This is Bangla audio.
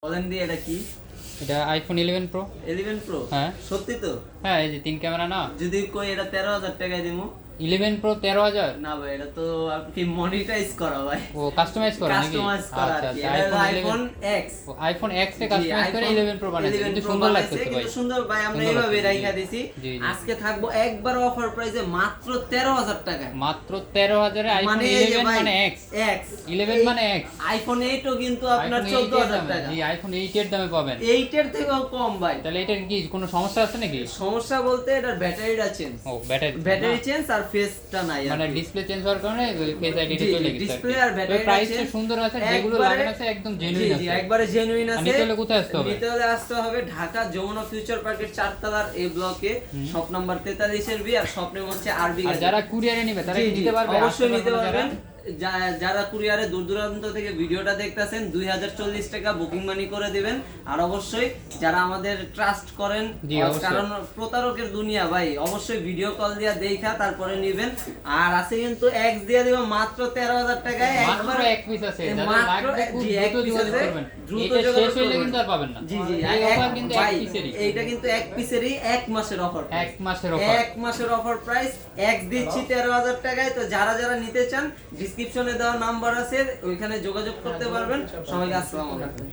বলেন দি এটা কি? এটা আইফোন 11 প্রো। 11 প্রো? হ্যাঁ সত্যি তো? হ্যাঁ, এই যে 3 ক্যামেরা না। যদি কই এটা 13,000 টাকায় দিমু? 11 প্রো 13,000? না ভাই, এটা তো আপনি মনিটাইজ করা ভাই। ও কাস্টমাইজ করা নাকি? কাস্টমাইজ করা আর কি। আচ্ছা, এটা আইফোন এক্স। আইফোন এক্স এ কাস্টমাইজ করে 11 প্রো বানাইছে, কিন্তু সুন্দর লাগতেছে ভাই। কিন্তু সুন্দর ভাই, আমরা সুন্দর এইভাবে লাগতেছে, রাইখা জি। দিছি। জি, জি। আজকে থাকবো একবার অফার প্রাইসে মাত্র 13,000 টাকায়। মাত্র 13,000 এ আইফোন মানে এই যে 11 ভাই, মানে এক্স। এক্স 11 মানে এক্স। আইফোন 8 ও কিন্তু আপনার আইফোন 8 এর 14,000 দামে, টাকা। জি আইফোন 8 এর দামে পাবেন। 8 এর থেকেও কম ভাই। তাহলে এটার কি কোনো সমস্যা আছে নাকি? সমস্যা বলতে এটার ব্যাটারিটা চেঞ্জ। ও ব্যাটারি ব্যাটারি চেঞ্জ আর ফেসটা নাই আর মানে কি। ডিসপ্লে চেঞ্জ হওয়ার কারণে ফেস আইডিটা জি, চলে গেছে। ডিসপ্লে আর ব্যাটারি প্রাইসটা সুন্দর আছে, যেগুলো একবারে- লাগানো আছে একদম জি জেনুইন জি আছে। একবারে জেনুইন আর আছে। নিতে হলে কোথায় আসতে হবে? নিতে হলে আসতে হবে ঢাকা যমুনা ফিউচার পার্কের 4 তলার এ ব্লকে, শপ নাম্বার 43 এর বি, আর শপ নেম হচ্ছে আরবি। আর যারা কুরিয়ারে নেবে তারা জি, কি জি, নিতে পারবে? অবশ্যই আসতে নিতে পারবে না পারবেন। যারা? যারা কুরিয়ারে দূর দূরান্ত থেকে ভিডিওটা দেখতেছেন 2040 টাকা বুকিং মানি করে দিবেন। আর অবশ্যই যারা আমাদের ট্রাস্ট করেন, জি, অবশ্যই। কারণ প্রতারকের দুনিয়া ভাই, অবশ্যই ভিডিও কল দিয়া দেখা তারপরে নেবেন। আর আছে কিন্তু এক্স দিয়ে দিব মাত্র 13,000 টাকায়। মাত্র একবার এক পিস আছে, যাদের মাত্র লাগবে খুব জি, এক দ্রুত piece যোগাযোগ আছে, করবেন। দ্রুত এটা যোগাযোগ শেষ হইলে করবেন। কিন্তু আর পাবেন না। জি জি এই এক- অফার কিন্তু এক ভাই, পিসেরই। এইটা কিন্তু এক পিসেরই 1 মাসের অফার। এক মাসের অফার। 1 মাসের অফার প্রাইস এক্স দিচ্ছি 13,000 টাকায়। তো যারা যারা নিতে চান, ডেসক্রিপশনে দেওয়া নাম্বার আছে, ওইখানে যোগাযোগ করতে পারবেন। সবাইকে আসসালামু আলাইকুম।